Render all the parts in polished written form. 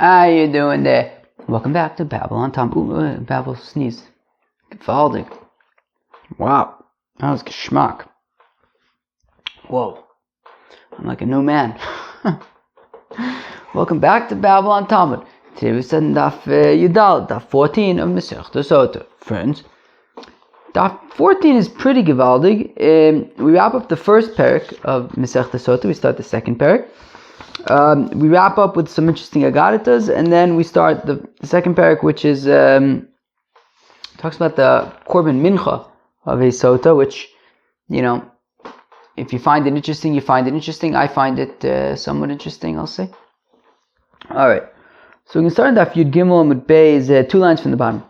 How you doing there? Welcome back to Babylon Tom. Babel sneeze. Gewaldig. Wow. That was geschmack. Whoa. I'm like a new man. Welcome back to Babylon Talmud. Today we said Daf Yudal, Daf 14 of Masechta Sotah. Friends, Daf 14 is pretty gewaldig. We wrap up the first parak of Masechta Sotah. We start the second parak. We wrap up with some interesting agaritas, and then we start the second parak, which is talks about the korban mincha of a sotah, which, if you find it interesting, you find it interesting. I find it somewhat interesting, I'll say. All right, so we can start Daf Yud Gimel with Beis, 2 lines from the bottom.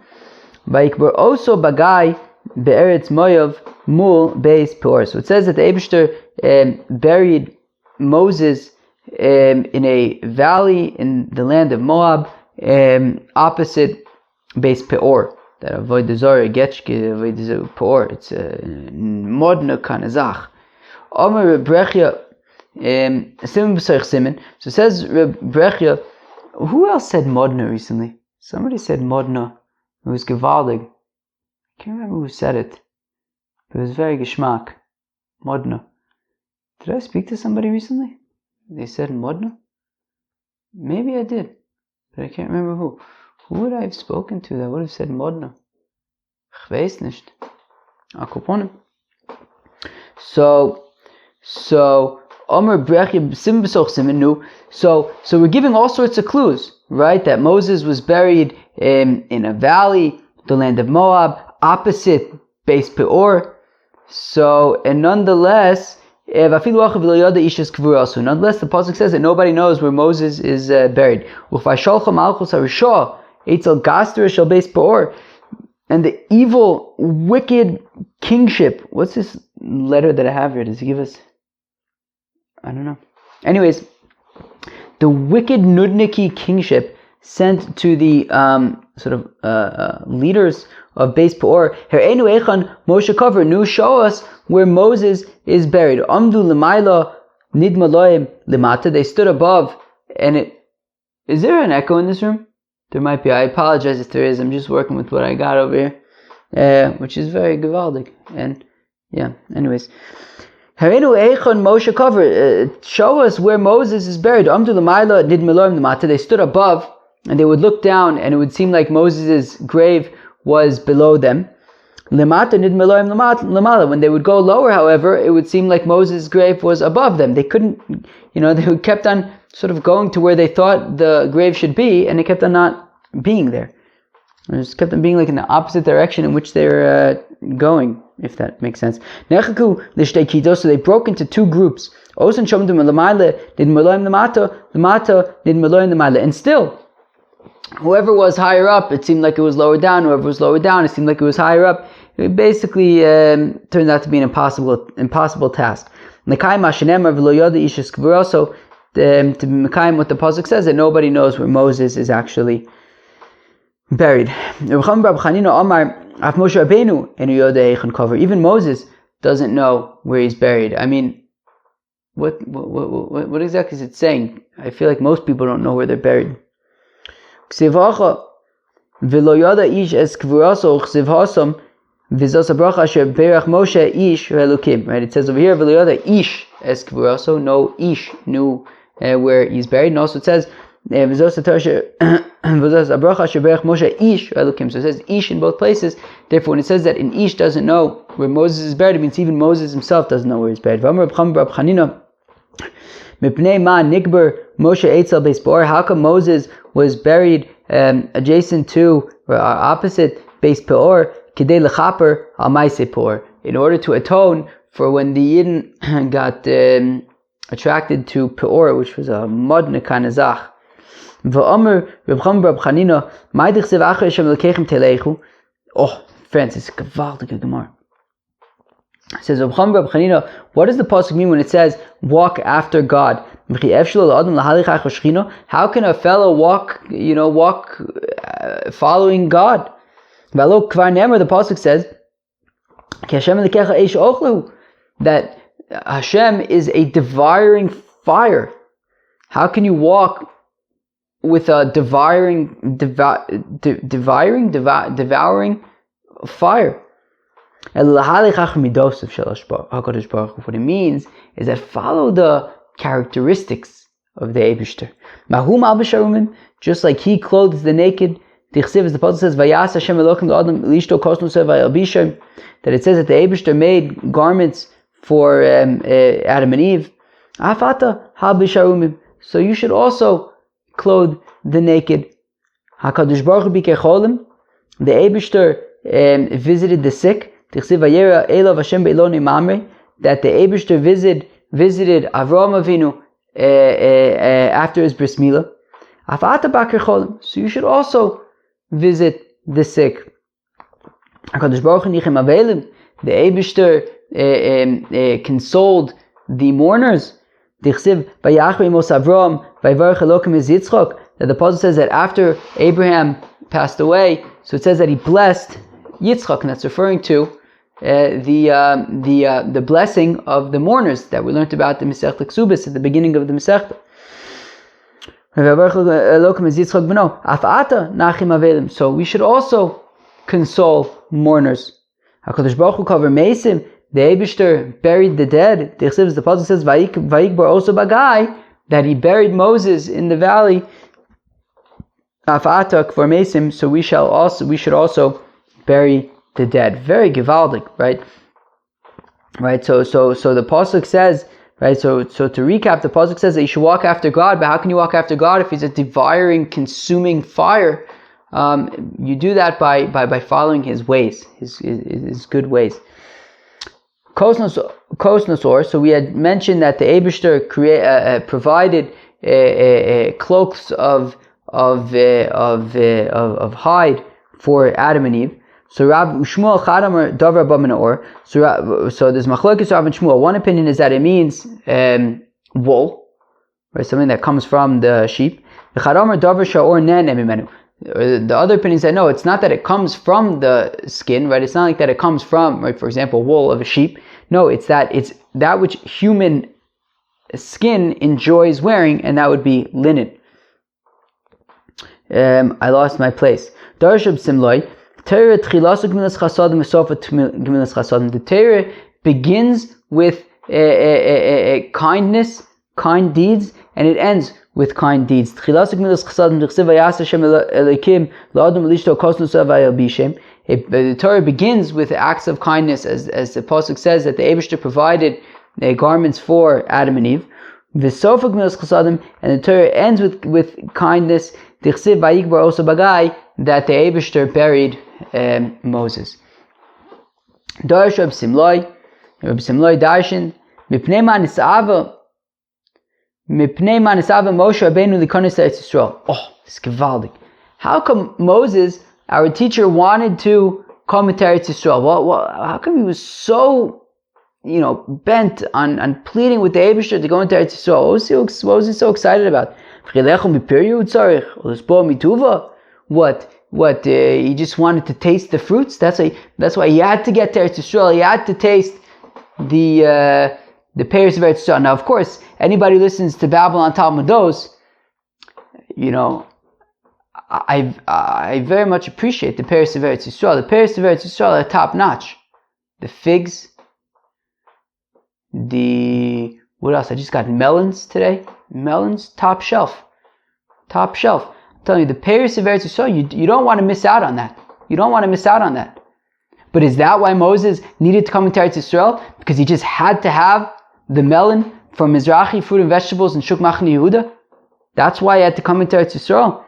Vayikbar oso bagai be'eretz moyav mul Beis Peor. So it says that the Eibishter buried Moses in a valley in the land of Moab, opposite Beis Peor. That avoid Zara Getchke, avoid Peor. It's modna kanazach. Omer Brechia Simon b'Soich Simon. So it says Brechia. Who else said modna recently? Somebody said modna. It was gewaldig. I can't remember who said it. But it was very geschmack. Modna. Did I speak to somebody recently? They said modna? Maybe I did, but I can't remember who. Who would I have spoken to that would have said modna? Ich weiß nicht. Akuponim. So Omer Brechia Sim B'Soch Simenu. So we're giving all sorts of clues, right? That Moses was buried in a valley, the land of Moab, opposite Beis Peor. So, and nonetheless, nonetheless, the pasuk says that nobody knows where Moses is buried. And the evil, wicked kingship. What's this letter that I have here? Does he give us? I don't know. Anyways, the wicked Nudniki kingship sent to the leaders of Beis Peor. Her'enu echan Moshe cover. Nu show us where Moses is buried. Amdu l'mayla nidma loim limata. They stood above, and it. Is there an echo in this room? There might be. I apologize if there is. I'm just working with what I got over here, which is very gewaldig. And yeah. Anyways, Her'enu echan Moshe cover. Show us where Moses is buried. Amdu l'mayla nidma loim limata. They stood above, and they would look down, and it would seem like Moses' grave was below them. When they would go lower, however, it would seem like Moses' grave was above them. They couldn't, they kept on sort of going to where they thought the grave should be, and they kept on not being there. It just kept on being like in the opposite direction in which they're going, if that makes sense. So they broke into two groups. And still, whoever was higher up, it seemed like it was lower down. Whoever was lower down, it seemed like it was higher up. It basically turned out to be an impossible task. So, to Mekayim, what the pasuk says, that nobody knows where Moses is actually buried. Even Moses doesn't know where he's buried. I mean, what exactly is it saying? I feel like most people don't know where they're buried. Right? It says over here, ish es kvuraso, no ish knew where he's buried. And also it says, so it says ish in both places. Therefore, when it says that in ish doesn't know where Moses is buried, it means even Moses himself doesn't know where he's buried. How come Moses was buried adjacent to or opposite Beis Peor? In order to atone for when the Yidden got attracted to Peor, which was a modna kanazach. Oh, friends, it's a gewaltige Gemara. It says, what does the pasuk mean when it says walk after God? How can a fellow walk following God? The pasuk says that Hashem is a devouring fire. How can you walk devouring fire. What it means is that follow the characteristics of the Eibishter. Just like he clothes the naked. As the Pasuk says, that it says that the Eibishter made garments for Adam and Eve. So you should also clothe the naked. The Eibishter visited the sick. That the Eibishter visited Avraham Avinu after his bris milah. So you should also visit the sick. The Eibishter consoled the mourners. That the Pasuk says that after Abraham passed away, so it says that he blessed Yitzchak, and that's referring to the blessing of the mourners that we learned about the Masechta Ksubis at the beginning of the Masechta. So we should also console mourners. HaKadosh Baruch Hu cover Mesim. The Eibishter buried the dead. The Pasuk says Vayikbar also Bagai, that he buried Moses in the valley. Afatak for Mesim. So we should also bury the dead. Very gewaldic, right? Right. So the Pasuk says. Right, so to recap, the Pasuk says that you should walk after God, but how can you walk after God if He's a devouring, consuming fire? You do that by following His ways, His good ways. Kosnosor. So we had mentioned that the Eibishter provided cloaks of hide for Adam and Eve. So Rab Shmuel Chadamer Davar Bamenor. So there's Machlokes Rav and Shmuel. One opinion is that it means wool, right? Something that comes from the sheep. The Chadamer Davar Shaor Nen Emimenu. The other opinion is that no, it's not that it comes from the skin, right? It's not like that it comes from, right? For example, wool of a sheep. No, it's that which human skin enjoys wearing, and that would be linen. I lost my place. Darshab Simloi. The Torah begins with kindness, kind deeds, and it ends with kind deeds. The Torah begins with acts of kindness, as the Pasuk says that the Eibishter provided garments for Adam and Eve. And the Torah ends with kindness, that the Eibishter buried Moses. Darsh Reb Simloi Darshan Mipnei Manisava Moshe Rabbeinu Likonis Eretz Yisrael. Oh, it's gewaldig. How come Moses, our teacher, wanted to come to Eretz Yisrael? Well, how come he was so, bent on pleading with the Eibishter to go into Eretz Yisrael? What was he so excited about? What? He just wanted to taste the fruits. That's why he had to get to Eretz Yisrael. He had to taste the pears of Eretz Yisrael. Now, of course, anybody who listens to Babylon Talmudos, I very much appreciate the pears of Eretz Yisrael. The pears of Eretz Yisrael are top notch. The figs. What else? I just got melons today. Melons, top shelf. I'm telling you, the pears of Eretz Yisrael, you don't want to miss out on that. You don't want to miss out on that. But is that why Moses needed to come into Eretz Yisrael? Because he just had to have the melon from Mizrahi fruit and vegetables and Shuk Machne Yehuda? That's why he had to come into Eretz Yisrael.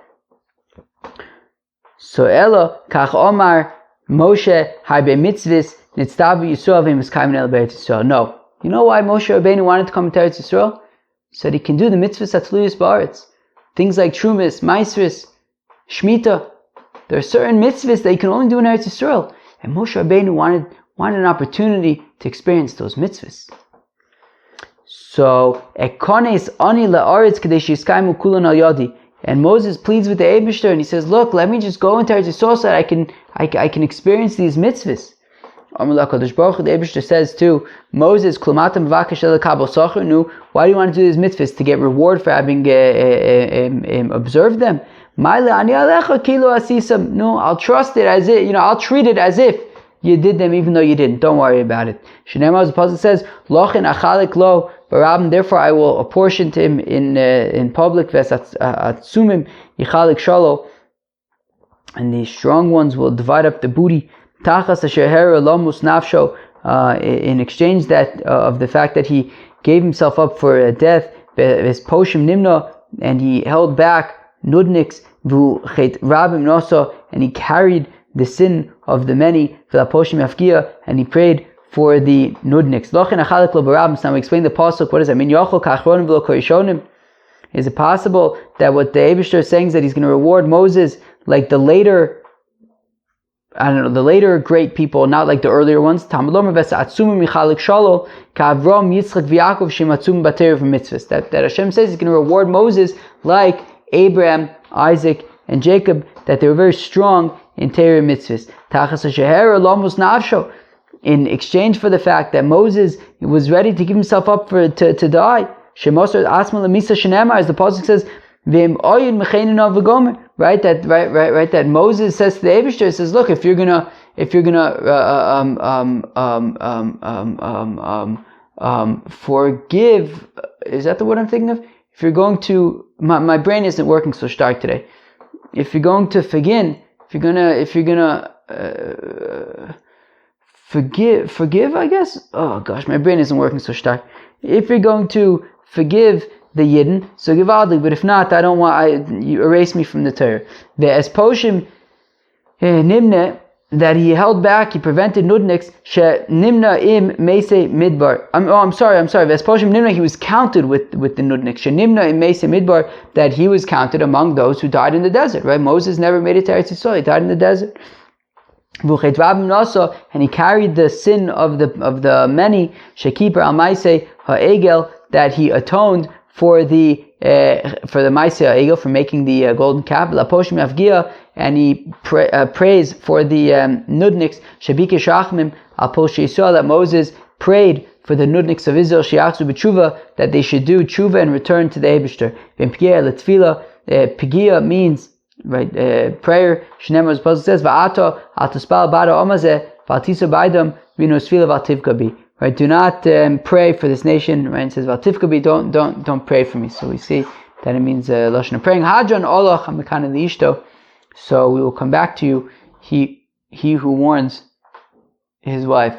So Elo, Kach Omar, Moshe, Harbe Mitzvahs, Nitztavu Yisrael, V'Miskayim El Be'eretz Yisrael. No. You know why Moshe Rabbeinu wanted to come into Eretz Yisrael? He said he can do the mitzvahs Atzluyas Ba'aretz. Things like Trumas, Maisris, Shemitah. There are certain mitzvahs that you can only do in Eretz Yisrael. And Moshe Rabbeinu wanted an opportunity to experience those mitzvahs. So, Ekones ani la'aretz kadesh yiskaimu kulan al yadi. And Moses pleads with the Eibishter and he says, look, let me just go into Eretz Yisrael so that I can experience these mitzvahs. Amar HaKadosh Baruch Hu, the Eibishter says to Moses, Klumatam v'akash lekabel sachar. No, why do you want to do these mitzvahs? To get reward for having observed them? No, I'll trust it as if, I'll treat it as if you did them even though you didn't. Don't worry about it. Shneimar, the Pasuk says, Lochin achalik lo barabim, therefore I will apportion to him in public, v'atzumim yichalik shalo, and the strong ones will divide up the booty, tachas asher hera lamus nafsho, in exchange that of the fact that he gave himself up for death, his poshim nimna, and he held back nudniks, v'chet rabim noso, and he carried the sin of the many, and he prayed for the nudniks. Now we explain the pasuk. What does that mean? Is it possible that what the Eibishter is saying is that he's going to reward Moses like the later, the later great people, not like the earlier ones? That Hashem says he's going to reward Moses like Abraham, Isaac, and Jacob, that they were very strong in Torah mitzvahs. In exchange for the fact that Moses was ready to give himself up to die. As the Pasuk says, right? That Moses says to the Eibishter, says, look, if you're gonna forgive, is that the word I'm thinking of? If you're going to, my brain isn't working so stark today. If you're going to forgive, forgive, I guess. Oh gosh, my brain isn't working so stark. If you're going to forgive the Yidden, so givaldig. But if not, you erase me from the Torah. Ve'es poshim nimne, that he held back, he prevented nudniks. She nimna im meise midbar. I'm sorry. Ve'es poshim nimna, he was counted with the nudniks. She nimna im meise midbar, that he was counted among those who died in the desert. Right? Moses never made it to Eretz Yisrael. He died in the desert. And he carried the sin of the many, shekiper al maise ha'egel, that he atoned for the maise ha'egel, for making the golden calf, laposhim avgia, and he prays for the nudniks, shabike shachmim al poshe Yisrael, that Moses prayed for the nudniks of Israel, shiachzu b'tshuva, that they should do tshuva and return to the Eibishter. V'mpigea letfila, pigia means, right, prayer. Shneimar, the Pasuk says, "Va'ato al tuspal bada omazeh v'altiso b'aydam v'ino sfila v'altivkabi." Right, do not pray for this nation. Right, it says v'altivkabi, don't pray for me. So we see that it means lashon praying. Hadron olach amikan liishto. So we will come back to you. He who warns his wife.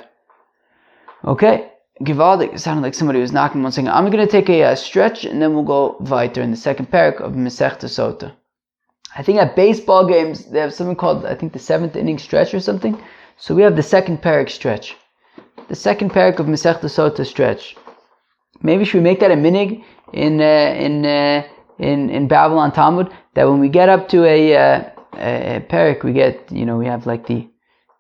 Okay, Givaldik. It sounded like somebody was knocking one second. I'm going to take a stretch, and then we'll go weiter in the second parak of Masechta Sotah. I think at baseball games, they have something called, I think, the 7th inning stretch or something. So we have the second parak stretch. The second parak of Masechta Sotah stretch. Maybe should we make that a minig in Babylon Talmud, that when we get up to a parak, we get, we have like the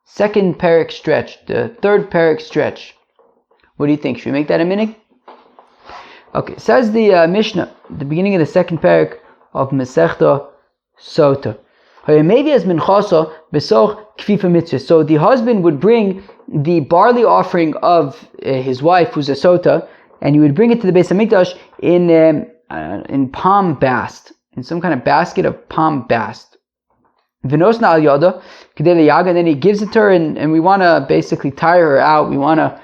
second parak stretch, the third parak stretch. What do you think? Should we make that a minig? Okay, says the Mishnah, the beginning of the second parak of Masechta Sotah. So the husband would bring the barley offering of his wife, who's a Sotah, and he would bring it to the Beis Hamikdash in palm bast, in some kind of basket of palm bast. V'nosna al yada kedei liyaga, and then he gives it to her, and we want to basically tire her out. We want to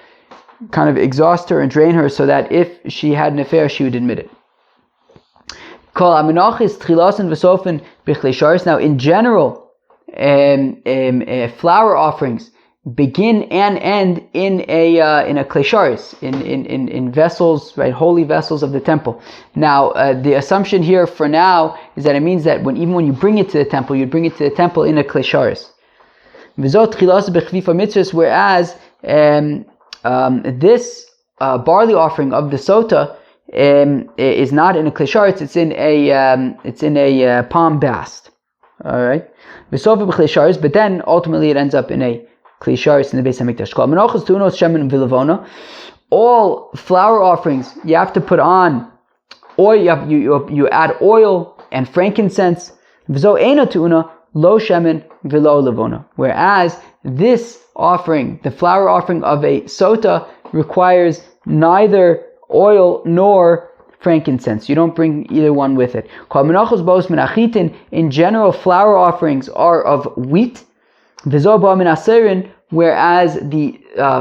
kind of exhaust her and drain her, so that if she had an affair, she would admit it. Now, in general, flower offerings begin and end in a klesharis, in vessels, right, holy vessels of the temple. Now, the assumption here for now is that it means that even when you bring it to the temple, you bring it to the temple in a klesharis. Whereas this barley offering of the Sotah is not in a klesharis; it's in a palm bast. All right, but then ultimately it ends up in a klesharis in the Beis Hamikdash. All flower offerings you have to put on oil. You add oil and frankincense. Whereas this offering, the flour offering of a sotah, requires neither oil nor frankincense. You don't bring either one with it. In general, flour offerings are of wheat, whereas the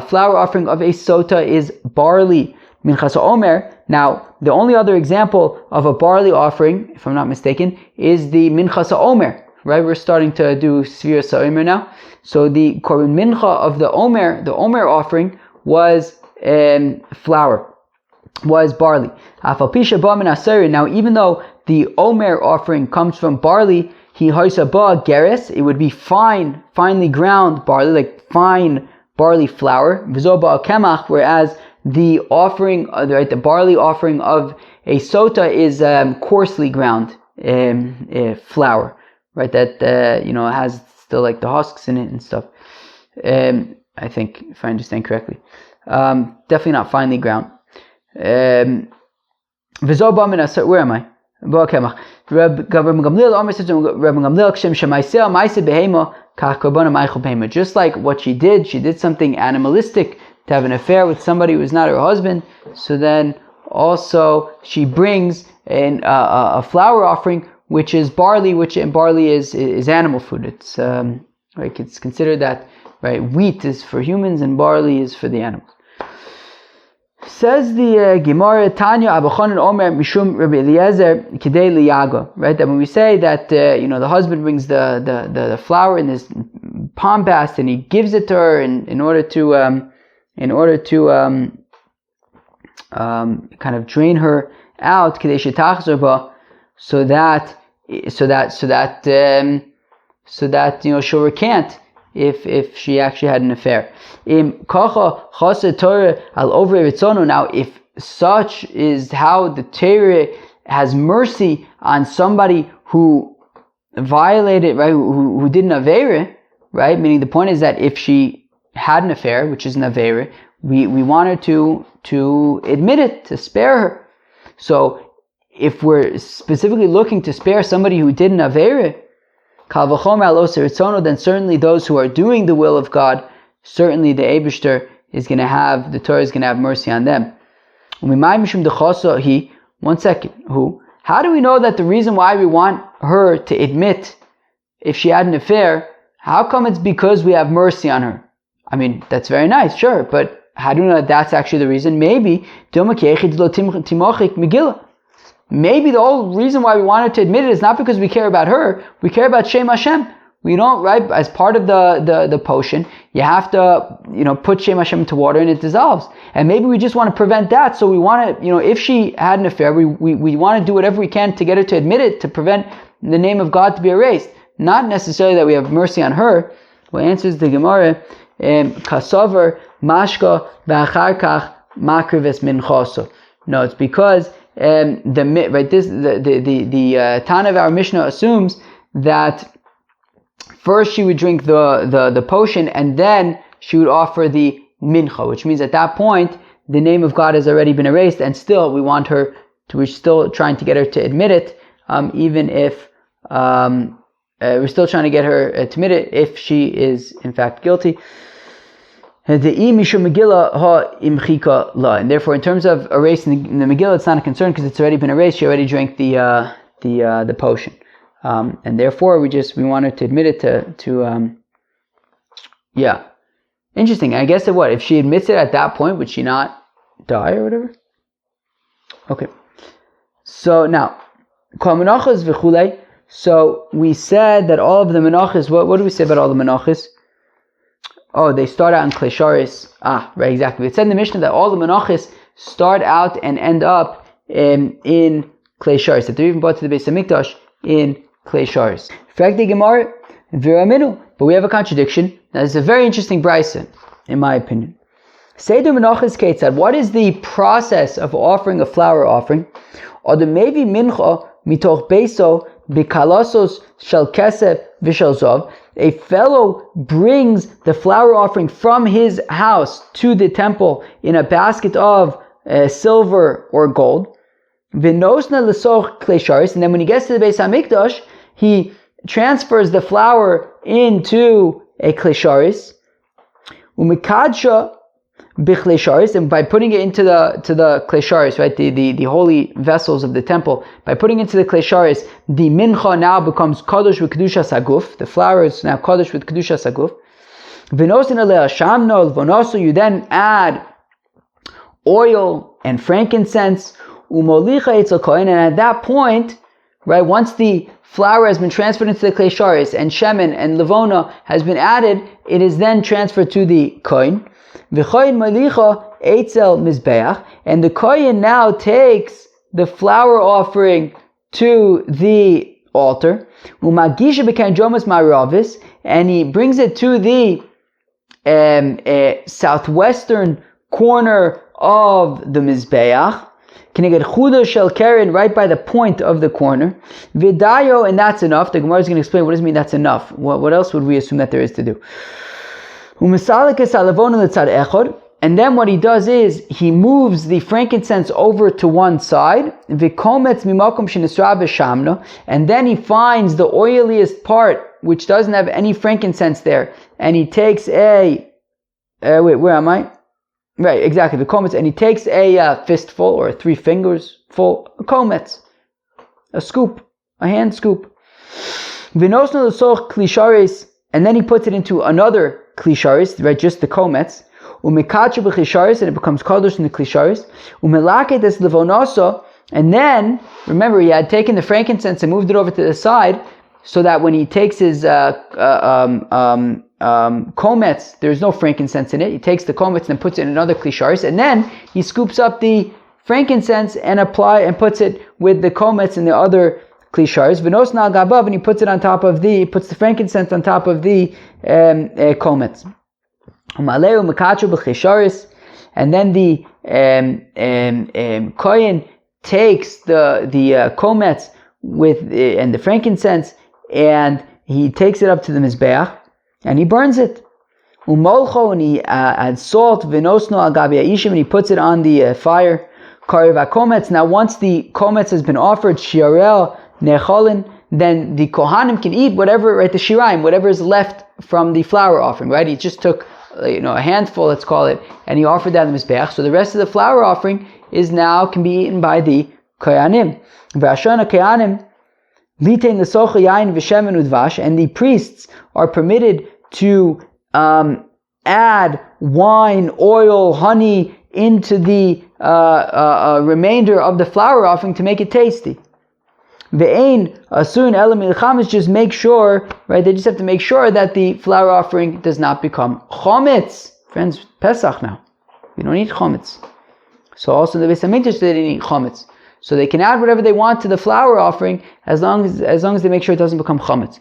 flour offering of a sotah is barley. Now, the only other example of a barley offering, if I'm not mistaken, is the minchas omer. Right, we're starting to do Sfira Sa'omer now. So the Korban Mincha of the Omer offering was flour, was barley. Now, even though the Omer offering comes from barley, geres, it would be finely ground barley, like fine barley flour. Whereas the offering, the barley offering of a sotah is coarsely ground flour. Right, that has still like the husks in it and stuff. I think, if I understand correctly, definitely not finely ground. Where am I? Rabbi Gamliel, just like what she did something animalistic to have an affair with somebody who was not her husband. So then also she brings in a flour offering, which is barley, and barley is animal food. It's like it's considered that, right, wheat is for humans and barley is for the animals. Says the Gemara, Tanya Abachanan Omer Mishum Rabbi Eliezer Kidei Liyaga, right? That when we say that the husband brings the flour in this palm bast and he gives it to her in order to kind of drain her out, Kidei Shetachzor Ba, so that she'll recant if she actually had an affair. Now, if such is how the Torah has mercy on somebody who violated, right, who did an aveira, right? Meaning the point is that if she had an affair, which is an aveira, we want her to admit it, to spare her. So if we're specifically looking to spare somebody who did an aveira, then certainly those who are doing the will of God, certainly the Eibishter is going to have, the Torah is going to have mercy on them. One second. How do we know that the reason why we want her to admit if she had an affair, how come it's because we have mercy on her? I mean, that's very nice, sure, but how do we know that that's actually the reason? Maybe the whole reason why we wanted to admit it is not because we care about her, we care about Shem Hashem. We don't, right, as part of the potion, you have to, put Shem Hashem into water and it dissolves. And maybe we just want to prevent that, so we want to, if she had an affair, we want to do whatever we can to get her to admit it, to prevent the name of God to be erased. Not necessarily that we have mercy on her. Well, answers the Gemara, Kasover, Mashka, V'acharkach, Makrives Minchoso. No, it's because the Tana of our Mishnah assumes that first she would drink the potion and then she would offer the mincha, which means at that point the name of God has already been erased, and still we're still trying to get her to admit it, even if we're still trying to get her to admit it if she is in fact guilty. And therefore, in terms of erasing the Megillah, it's not a concern because it's already been erased. She already drank the potion, and therefore we want her to admit it to interesting. I guess if she admits it at that point, would she not die or whatever? Okay. So now, so we said that all of the menachos. What do we say about all the menachos? Oh, they start out in Klesharis. Right, exactly. It said in the Mishnah that all the menachos start out and end up in Klesharis. That they're even brought to the Beis Hamikdash in Klesharis. But we have a contradiction. Now, this is a very interesting brisa, in my opinion. Seder menachos ketzad. What is the process of offering a flour offering? Or the mevi mincha mitoch beso bikalasos shel kesef v'shel zov. A fellow brings the flour offering from his house to the temple in a basket of silver or gold. V'nosna l'soch klesharis. And then when he gets to the Beis Hamikdash, he transfers the flour into a klesharis, umikadsha bichlesharis, and by putting it into the klesharis, right, the holy vessels of the temple, by putting it into the klesharis, the mincha now becomes kadosh with kedusha saguf. The flour is now kadosh with kedusha saguf. V'nosin alei shamno l'vonoso. You then add oil and frankincense. Umolicha etzel kohen, and at that point, right, once the flour has been transferred into the klesharis and shemen and levona has been added, it is then transferred to the kohen. V'choyin molicha etzel mizbeach, and the kohen now takes the flour offering to the altar. Umagisha b'kan jomas ma'aravis, and he brings it to the southwestern corner of the mizbeach. Can you get chudo shel keren, right by the point of the corner? Vidayo, and that's enough. The Gemara is going to explain what does it mean that's enough. What else would we assume that there is to do? And then what he does is he moves the frankincense over to one side. And then he finds the oiliest part, which doesn't have any frankincense there, and he takes where am I? Right, exactly, the komets, and he takes a fistful or 3 fingers full of komets, a scoop, a hand scoop. Vinosno l'soch klisharis, and then he puts it into another klisharis, right, just the komets. Umikacha b'klisharis, and it becomes kadosh in the klisharis. Umelaket es levonoso, and then remember he had taken the frankincense and moved it over to the side, so that when he takes his komets, there's no frankincense in it. He takes the komets and puts it in another klisharis, and then he scoops up the frankincense and puts it with the komets in the other klisharis. V'nos nal gabav, and he puts the frankincense on top of the komets. Umaleu mekachu b'klisharis, and then the kohen takes the komets and the frankincense, and he takes it up to the mizbeach, and he burns it. Umolcho, and he adds salt, vinosno al gabi ha'ishim, and he puts it on the fire. Karev ha'komets. Now, once the komets has been offered, shiarel necholin, then the kohanim can eat whatever, right, the shiraim, whatever is left from the flour offering, right? He just took, a handful, let's call it, and he offered that in the mizbeach. So the rest of the flour offering can be eaten by the kohanim. V'ashana kohanim litein l'socha yain v'shemen udvash, and the priests are permitted to add wine, oil, honey into the remainder of the flour offering to make it tasty. Ve'ein asun elam milchamis, just make sure, right? They just have to make sure that the flour offering does not become chometz. Friends, Pesach now, we don't eat chometz. So also in the Beis Hamikdash they didn't eat chometz. So they can add whatever they want to the flour offering as long as they make sure it doesn't become chametz.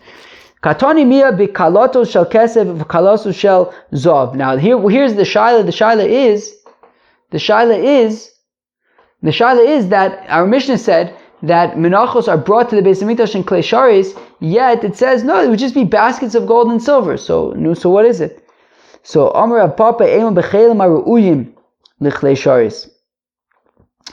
Katoni mia bikaloto shel kesev v'kaloto shel zov. Now here's the shaila. The shaila is that our Mishnah said that menachos are brought to the Beis Hamikdash in klesharis, yet it says no, it would just be baskets of gold and silver. So what is it? So Amar Rav Papa ema bechelim haru'uyim lechlesharis.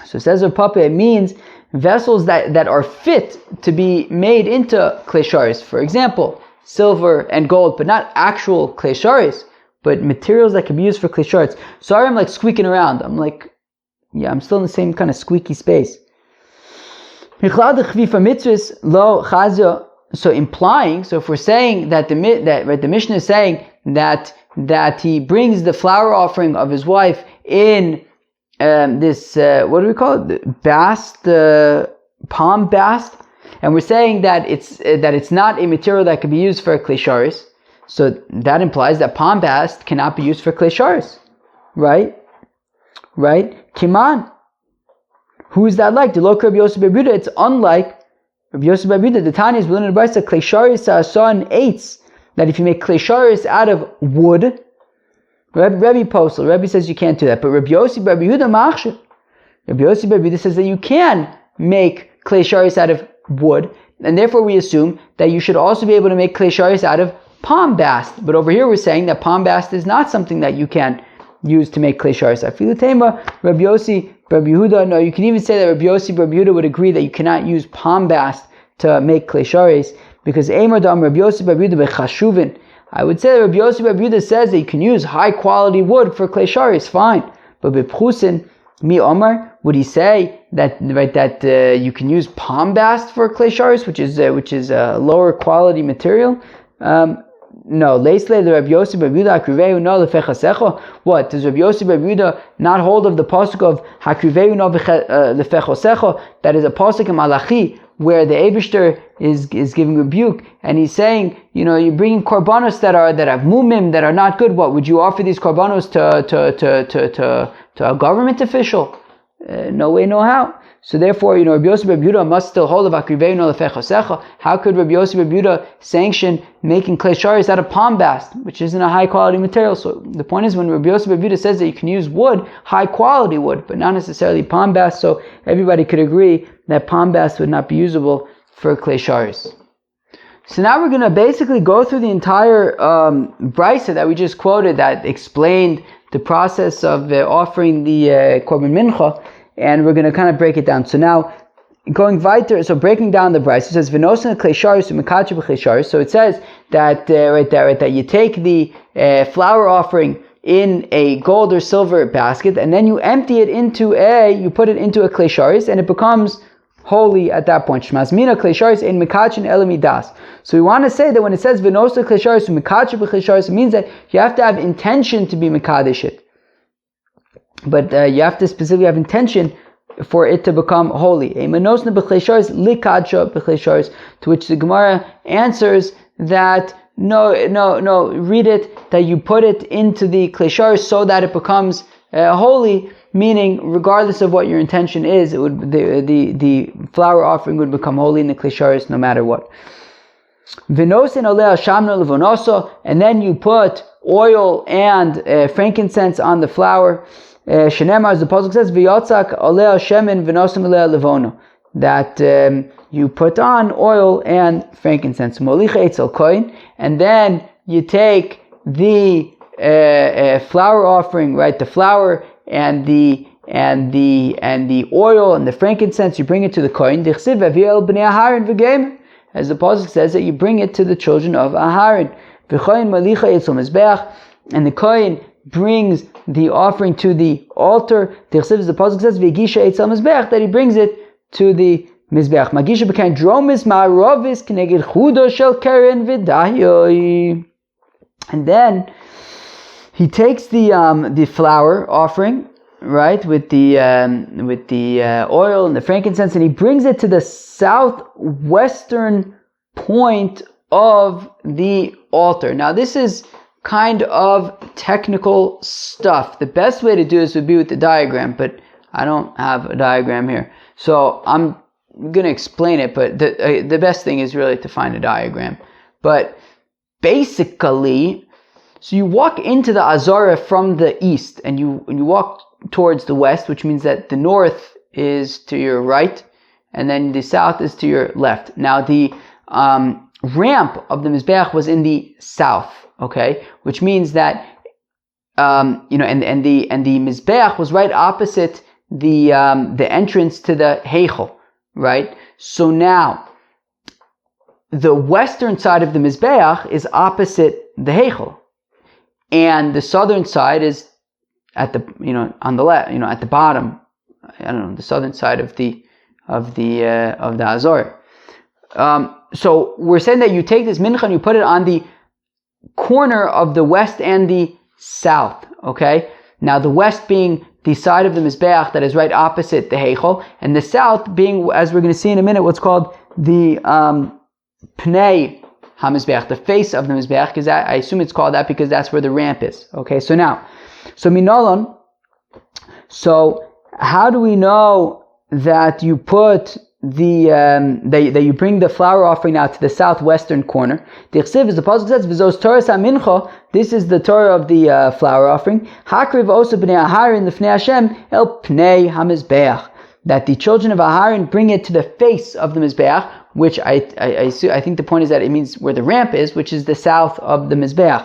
So it says Rav Papa, it means vessels that are fit to be made into klesharis. For example, silver and gold, but not actual klesharis, but materials that can be used for klesharis. Sorry, I'm like squeaking around. I'm still in the same kind of squeaky space. So implying, so if we're saying that the Mishnah is saying that he brings the flour offering of his wife in this what do we call it? Palm bast, and we're saying that it's not a material that can be used for klesharis. So that implies that palm bast cannot be used for klesharis, right? Kiman. Who is that like? The local Rabbi Yosef Bar Yehuda. It's unlike Rabbi Yosef Bar Yehuda. The Tanya is willing to advise that klesharis are and eights. That if you make klesharis out of wood, Rabbi Posel, Rabbi says you can't do that. But Rabbi Yosef Bar Yehuda machshav. Rabbi Yosef Bar Yehuda says that you can make klesharis out of wood, and therefore we assume that you should also be able to make klesharis out of palm bast. But over here we're saying that palm bast is not something that you can use to make klesharis. Afilutema, Rabbi Yosef Bar Yehuda. No, you can even say that Rabbi Yosef Bar Yehuda would agree that you cannot use palm bast to make klesharis, because Eimer Dam Rabbi Yosef Bar Yehuda bechashuvin I would say that Rabbi Yossi Bar Yehuda says that you can use high quality wood for klei sharis, fine. But b'pchusin mi omar, would he say that you can use palm bast for klei sharis, which is a lower quality material? No. Leisle the Rabbi Yossi Bar Yehuda hakriveu no lefechasecho. What does Rabbi Yossi Bar Yehuda not hold of the pasuk of hakriveu no lefechasecho? That is a pasuk in Malachi, where the Eibishter is giving rebuke, and he's saying, you're bringing korbanos that have mumim, that are not good. What would you offer these korbanos to a government official? No way, no how. So therefore, Rabbi Yossi Bar Yehuda must still hold of akrivei no lefechasecha. How could Rabbi Yossi Bar Yehuda sanction making klei sharis out of palm bast, which isn't a high quality material? So the point is, when Rabbi Yossi Bar Yehuda says that you can use wood, high quality wood, but not necessarily palm bast, so everybody could agree that palm bast would not be usable for klei sharis. So now we're going to basically go through the entire brisa that we just quoted that explained the process of offering the korban mincha, and we're going to kind of break it down. So now, going weiter, so breaking down the brisa, it says v'nosen klei sharis u'mekache b'klei sharis. So it says that that you take the flour offering in a gold or silver basket, and then you empty it you put it into a klei sharis, and it becomes holy at that point. Shmazmina klei sharis ein mekachin ela midas. So we want to say that when it says v'nosen klei sharis u'mekache b'klei sharis, it means that you have to have intention to be mekadesh it. But you have to specifically have intention for it to become holy. To which the Gemara answers that no, read it that you put it into the klei sharis so that it becomes holy, meaning regardless of what your intention is, it would the flour offering would become holy in the klei sharis no matter what. And then you put oil and frankincense on the flour. Shenemar, as the pasuk says, "V'yotzak oleh shemen v'nosim oleh levono," that you put on oil and frankincense. Molicha etzel koin, and then you take the flour offering, right? The flour and the oil and the frankincense. You bring it to the koin. Dichsiv aviel bnei Aharon v'geim, as the pasuk says that you bring it to the children of Aharon. V'choin molicha etzel mizbeach, and the koin brings the offering to the altar. The pasuk says v'gisha etzel mizbeach, that he brings it to the mizbeach. Magisha b'kain dromis ma'arovis k'neged chudo shel keren v'dahyoi. And then he takes the flour offering, right, with the oil and the frankincense, and he brings it to the southwestern point of the altar. Now this is kind of technical stuff. The best way to do this would be with the diagram, but I don't have a diagram here. So I'm going to explain it, but the best thing is really to find a diagram. But basically, so you walk into the Azara from the east, and you walk towards the west, which means that the north is to your right, and then the south is to your left. Now the ramp of the Mizbeach was in the south. Okay, which means that and the Mizbeach was right opposite the entrance to the Heichel, right? So now the western side of the Mizbeach is opposite the Heichel, and the southern side is at the on the left, at the bottom. I don't know, the southern side of the Azor. So we're saying that you take this mincha and you put it on the corner of the west and the south, okay? Now the west being the side of the Mizbeach that is right opposite the Heichel, and the south being, as we're going to see in a minute, what's called the Pnei HaMizbeach, the face of the Mizbeach, because I assume it's called that because that's where the ramp is, okay? So Minolon, so how do we know that you put that you bring the flour offering out to the southwestern corner? The Chsiv, as the pasuk says, "V'zos Torah mincha." This is the Torah of the flour offering. Hakriv osa bnei Aharon lefnei Hashem el pnei hamizbeach. That the children of Aharon bring it to the face of the mizbeach, which I think the point is that it means where the ramp is, which is the south of the mizbeach.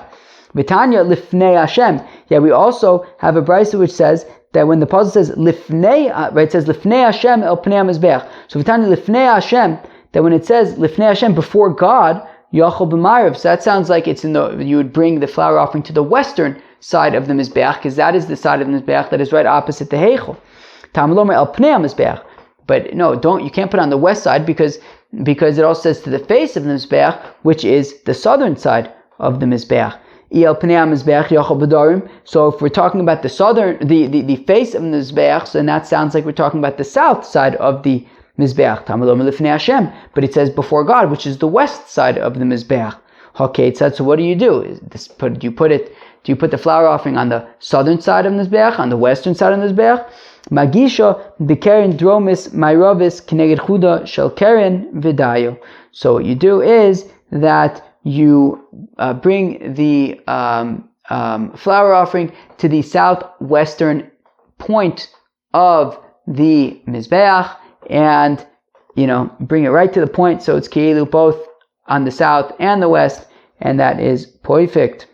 V'tanya lifnei Hashem. Yeah, we also have a brisa which says that when the pasuk says lifnei, right, it says lifnei Hashem el pnei hamizbeach. So v'tanya lifnei Hashem, that when it says lifnei Hashem, before God, Yachol b'mayrav. So that sounds like you would bring the flour offering to the western side of the Mizbeach, because that is the side of the Mizbeach that is right opposite the Heichel. Talmud Omer el pnei Mizbeach. But no, you can't put it on the west side because it also says to the face of the Mizbeach, which is the southern side of the Mizbeach. So if we're talking about the face of the Mizbeach, then that sounds like we're talking about the south side of the Mizbeach. But it says before God, which is the west side of the Mizbeach. Okay, so what do? Do you put the flour offering on the southern side of the Mizbeach, on the western side of the Mizbeach? Magisha b'keren dromis ma'rovis k'neged chuda shel keren v'dayo. So what you do is that you bring the flour offering to the southwestern point of the Mizbeach, and bring it right to the point, so it's keilu both on the south and the west, and that is perfect.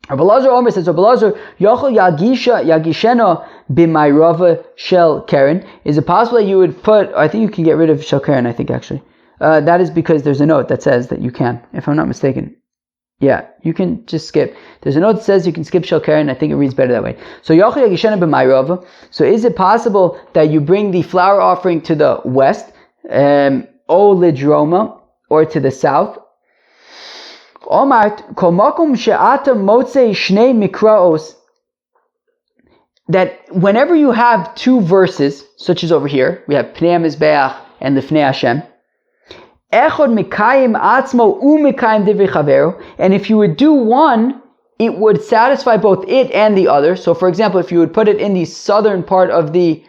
Rabbi Elazar Omer says, Rabbi Elazar, Yochel Yagishena b'mayrava shel keren. Is it possible that you would put, I think you can get rid of shel keren, I think actually. That is because there's a note that says that you can, if I'm not mistaken. Yeah, you can just skip. There's a note that says you can skip shel keren. I think it reads better that way. So Yochel Yagishena b'mayrava. So is it possible that you bring the flour offering to the west, o lidroma, or to the south? That whenever you have two verses, such as over here, we have Pnei Mizbeach and Lifnei Hashem, and if you would do one, it would satisfy both it and the other. So for example, if you would put it in the southern part of the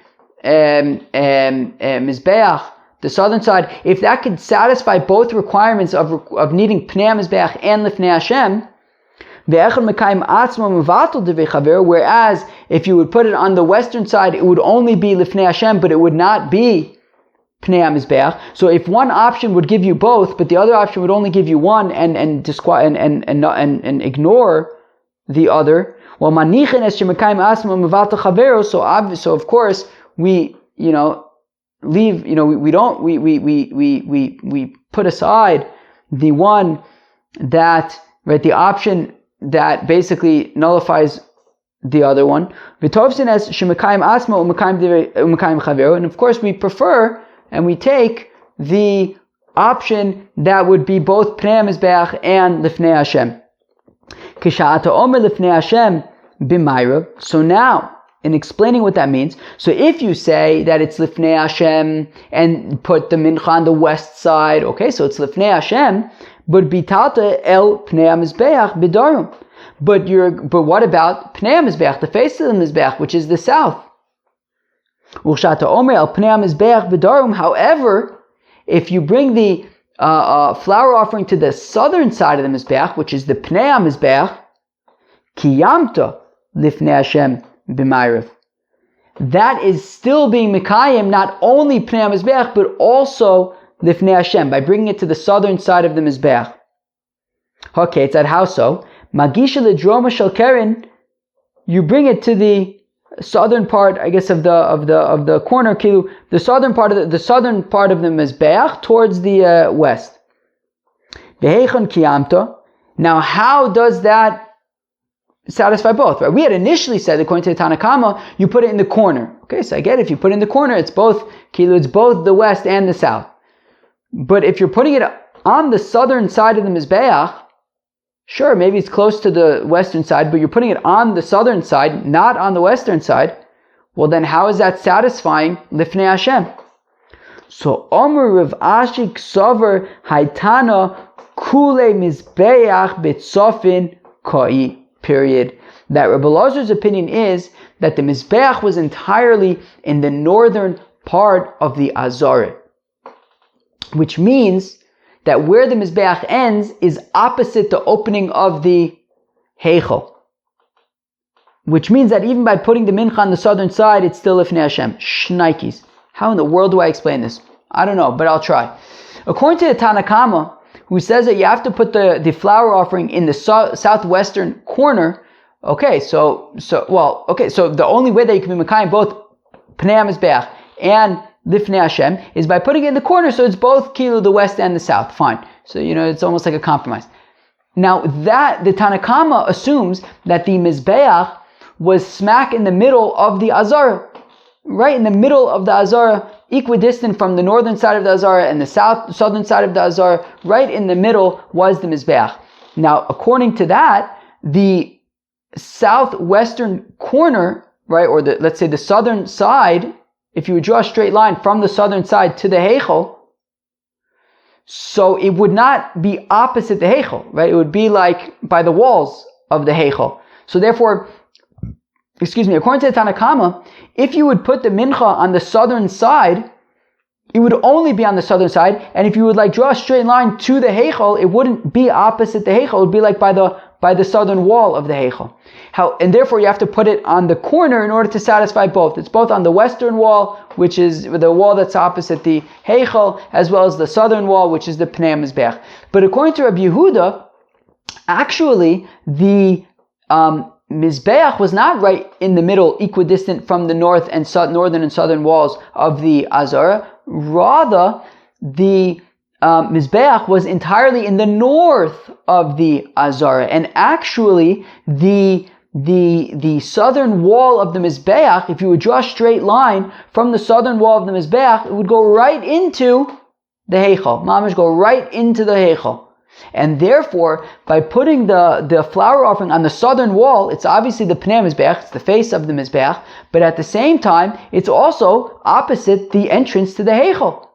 Mizbeach, the southern side, if that could satisfy both requirements of needing Pnei Mizbeach and Lifnei Hashem, whereas if you would put it on the western side, it would only be Lifnei Hashem, but it would not be Pnei Mizbeach. So if one option would give you both, but the other option would only give you one and ignore the other, well, so of course we put aside the one that, right, the option that basically nullifies the other one. And of course we prefer and we take the option that would be both Pnei Mizbeach and Lifnei Hashem. So now, in explaining what that means, so if you say that it's Lifnei Hashem and put the mincha on the west side, okay, so it's Lifnei Hashem, but bitalta el Pnei Mizbeach bidarum. But what about Pnei Mizbeach, the face of the Mizbeach, which is the south? However, if you bring the flour offering to the southern side of the Mizbeach, which is the Pnei Mizbeach, kiyamta Lifnei Hashem b'mayrav. That is still being Mekayim, not only Pnei Mizbeach, but also Lifnei Hashem, by bringing it to the southern side of the Mizbeach. Okay, it's at how so? Magisha ledroma shel keren, you bring it to the southern part, I guess, of the corner, the southern part of the Mizbeach towards the west. Behechon kiyamta. Now, how does that satisfy both? Right? We had initially said, according to the Tanakama, you put it in the corner. Okay, so I get it. If you put it in the corner, it's both the west and the south. But if you're putting it on the southern side of the Mizbeach, sure, maybe it's close to the western side, but you're putting it on the southern side, not on the western side. Well, then how is that satisfying Lifnei Hashem? So, Omer Rav Ashi Ksover Haitana Kule Mizbeach B'Tzofin Koi. Period. That Rabbi Elazar's opinion is that the Mizbeach was entirely in the northern part of the Azaret, which means that where the Mizbeach ends is opposite the opening of the Heichel, which means that even by putting the mincha on the southern side, it's still Lifnei Hashem. Shnikes. How in the world do I explain this? I don't know, but I'll try. According to the Tanakama, who says that you have to put the flour offering in the southwestern corner. Okay, so the only way that you can be Mekayim both Pnei Mizbeach and Lifnei Hashem is by putting it in the corner, so it's both Kilu, the west and the south. Fine. So, it's almost like a compromise. Now, the Tanakama assumes that the Mizbeach was smack in the middle of the Azara, right in the middle of the Azara, equidistant from the northern side of the Azara and the southern side of the Azara. Right in the middle was the Mizbeach. Now, according to that, the southwestern corner, right, or let's say the southern side, if you would draw a straight line from the southern side to the Heichel, so it would not be opposite the Heichel, right? It would be like by the walls of the Heichel. So therefore, according to the Tanakama, if you would put the mincha on the southern side, it would only be on the southern side, and if you would draw a straight line to the Heichel, it wouldn't be opposite the Heichel. It would be like by the southern wall of the Heichel. And therefore you have to put it on the corner in order to satisfy both. It's both on the western wall, which is the wall that's opposite the Heichel, as well as the southern wall, which is the Pnei HaMizbeach. But according to Rabbi Yehuda, actually the Mizbeach was not right in the middle, equidistant from the northern and southern walls of the Azara. Rather, the Mizbeach was entirely in the north of the Azara, and actually the southern wall of the Mizbeach, if you would draw a straight line from the southern wall of the Mizbeach, it would go right into the Heichel. Mamash go right into the Heichel. And therefore, by putting the flower offering on the southern wall, it's obviously the Pnei Mizbeach, it's the face of the Mizbeach, but at the same time, it's also opposite the entrance to the Heichel.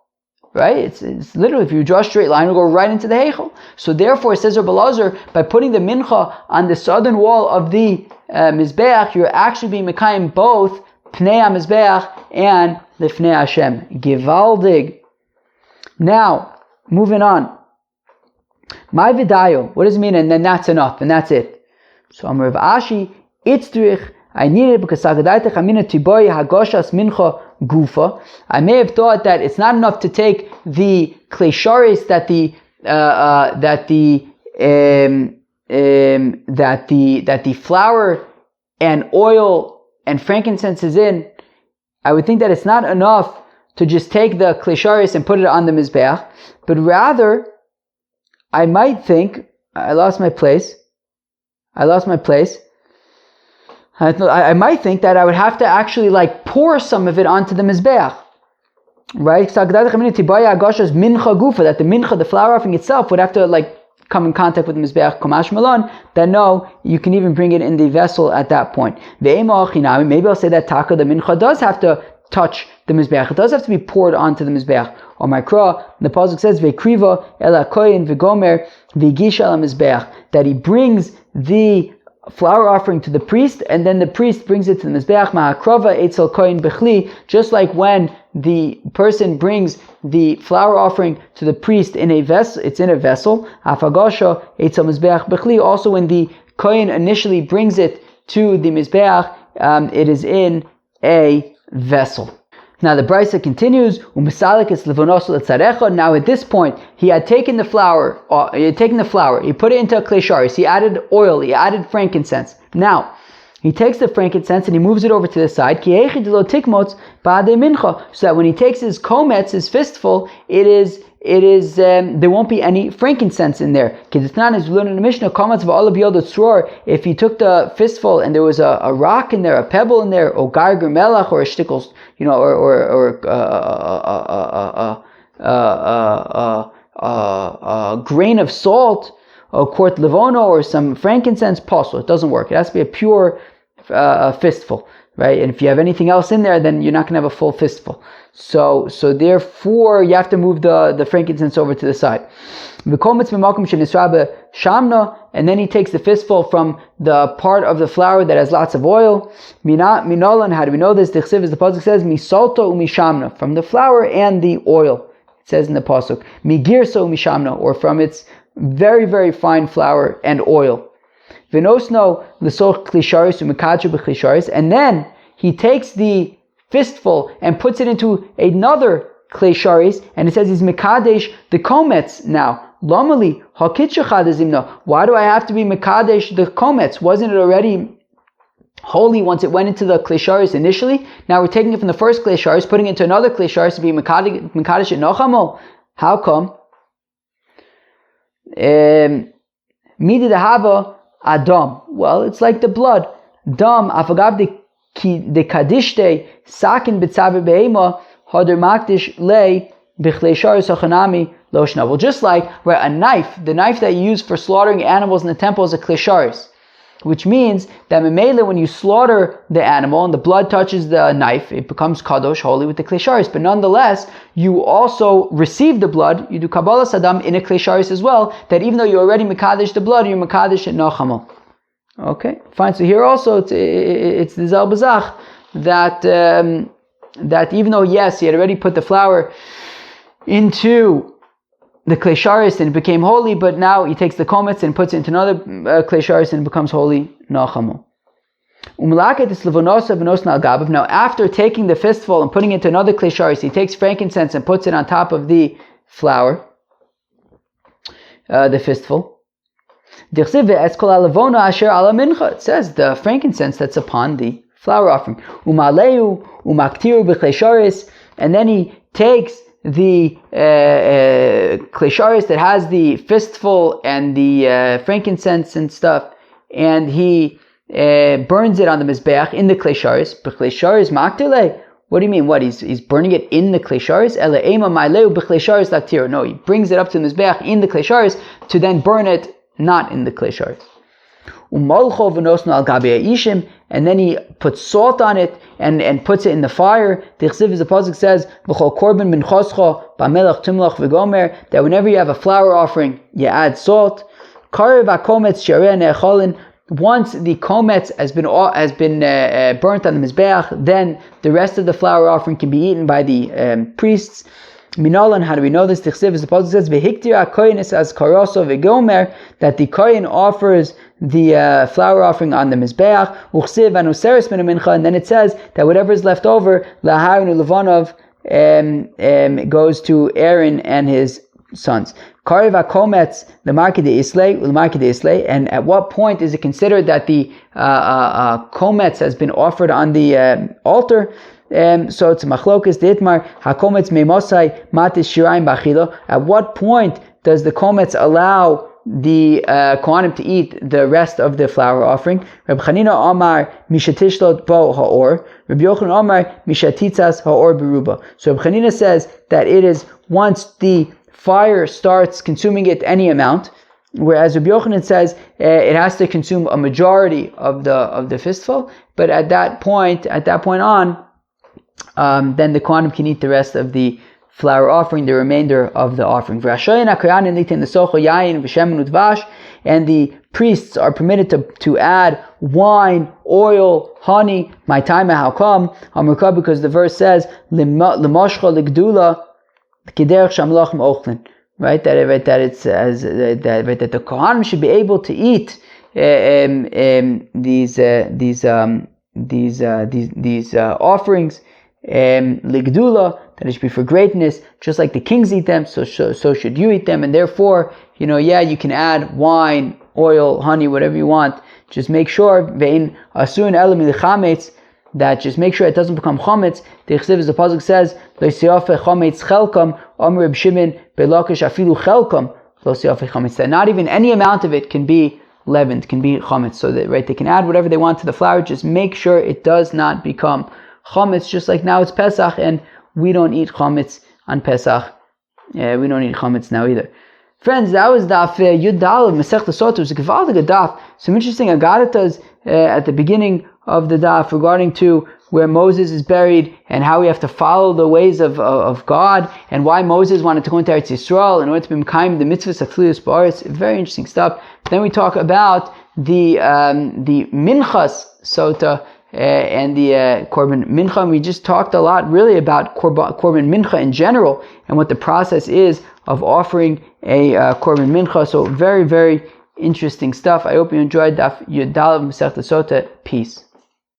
Right? It's literally, if you draw a straight line, it'll go right into the Heichel. So therefore, says Rabbi Elazar, by putting the mincha on the southern wall of the Mizbeach, you're actually being mekayim both Pnei HaMizbeach and Lifnei Hashem. Givaldig. Now, moving on. My vidayo, what does it mean? And then that's enough, and that's it. So Amar Rav Ashi, Itzrich, I need it because Sagadaitech Amina Tiboy Hagoshas Mincha Gufa. I may have thought that it's not enough to take the klesharis that the flour and oil and frankincense is in. I would think that it's not enough to just take the klesharis and put it on the mizbeach, but rather I might think I lost my place. I might think that I would have to actually pour some of it onto the mizbeach, right? That the mincha, the flour offering itself, would have to come in contact with the mizbeach. Kamash malon. That no, you can even bring it in the vessel at that point. Maybe I'll say that taka, the mincha does have to touch the mizbeach. It does have to be poured onto the mizbeach. Or Makra, the pasuk says ve'kriva ela koyin ve'gomer ve'gish al mizbeach, that he brings the flour offering to the priest, and then the priest brings it to the mizbeach. Ma'akrova etzel koyin bechli, just like when the person brings the flour offering to the priest in a vessel, it's in a vessel. Afagosha etzel mizbeach bechli. Also, when the koyin initially brings it to the mizbeach, it is in a vessel. Now the Brisa continues. Now at this point, he had taken the flour. He put it into a klesharis. He added oil. He added frankincense. Now he takes the frankincense and he moves it over to the side. So that when he takes his komets, his fistful, it is there won't be any frankincense in there. If he took the fistful and there was a rock in there, a pebble in there, or garger melach, or a shtickle, or a grain of salt, a quart levono, or some frankincense, possible. It doesn't work. It has to be a pure fistful, right? And if you have anything else in there, then you're not going to have a full fistful. So therefore, you have to move the frankincense over to the side. And then he takes the fistful from the part of the flour that has lots of oil. Minolan, how do we know this? The Chsiv, as the pasuk says, Sotah umishamna, from the flour and the oil. It says in the pasuk, Migirso umishamna, or from its very, very fine flour and oil. Vinosno l'soch klisharis umikachu b'klisharis, and then he takes the fistful and puts it into another klesharis, and it says he's mekadesh the komets now. Lomali hakitchachadazimno. Why do I have to be mekadesh the komets? Wasn't it already holy once it went into the klesharis initially? Now we're taking it from the first klesharis, putting it into another klesharis to be mekadesh it nochamo. How come? Midi dehava adam. Well, it's like the blood. Dam afagav de kadishte sakin betzaver beema hader makdish lei bichlei shar sachanami loshna. Well, just like where a knife, the knife that you use for slaughtering animals in the temple is a klesharis, which means that memele, when you slaughter the animal and the blood touches the knife, it becomes kadosh, holy with the klesharis. But nonetheless, you also receive the blood. You do kabbalah sadam in a klesharis as well. That even though you already mekadesh the blood, you're mekadesh it nachamol. Okay, fine. So here also it's the Zal Bazach that even though yes, he had already put the flour into the klesharis and it became holy, but now he takes the komets and puts it into another klesharis and it becomes holy nachamol. Now, after taking the fistful and putting it into another klesharis, he takes frankincense and puts it on top of the flour, the fistful. It says the frankincense that's upon the flour offering. And then he takes the klesharis that has the fistful and the frankincense and stuff, and he burns it on the mizbeach in the klesharis. B'klesharis maktile. What do you mean? What? He's burning it in the klesharis? No, he brings it up to the mizbeach in the klesharis to then burn it not in the klesharis. And then he puts salt on it and puts it in the fire. The pasuk says that whenever you have a flour offering, you add salt. Once the komets has been burnt on the mizbeach, then the rest of the flour offering can be eaten by the priests. Minalan, how do we know this? The pasuk says that the kohen offers the flour offering on the mizbeach, and then it says that whatever is left over, goes to Aaron and his sons. And at what point is it considered that the komets has been offered on the altar? So it's machlokas deitmar hakomets meimosai matis shirayim bachilo. At what point does the komets allow the kohanim to eat the rest of the flour offering? Reb Chanina Amar mishatishlot bo haor. Reb Yochanan Amar mishatitzas haor beruba. So Reb Chanina says that it is once the fire starts consuming it any amount, whereas Reb Yochanan says it has to consume a majority of the fistful. But at that point on, then the kohanim can eat the rest of the flour offering, the remainder of the offering. And the priests are permitted to add wine, oil, honey. My time, how come? Because the verse says, right? That it's as that the kohanim should be able to eat these offerings. Ligdula, that it should be for greatness, just like the kings eat them, so should you eat them. And therefore, you can add wine, oil, honey, whatever you want. Just make sure that just make sure it doesn't become chametz. The Chsiv, as the pasuk says, lo siyafe chametz chelkam, Amr Reb Shimon belakish afilu chelkam lo siyafe chametz. That not even any amount of it can be leavened, can be chametz. So that they can add whatever they want to the flour. Just make sure it does not become chametz. Just like now it's Pesach and we don't eat chametz on Pesach. We don't eat chametz now either. Friends, that was daf Yud Daled of Masechta Sotah. It was a gewaltige daf. Some interesting agaritas at the beginning of the daf regarding to where Moses is buried and how we have to follow the ways of God, and why Moses wanted to go into Eretz Yisrael in order to be mekayim the mitzvahs of Tchilus Ba'aretz. Very interesting stuff. Then we talk about the Minchas Sotah and the Korban Mincha. And we just talked a lot really about Korban Mincha in general and what the process is of offering a Korban Mincha. So very, very interesting stuff. I hope you enjoyed Daf Yud Daled of Masechta Sotah. Peace.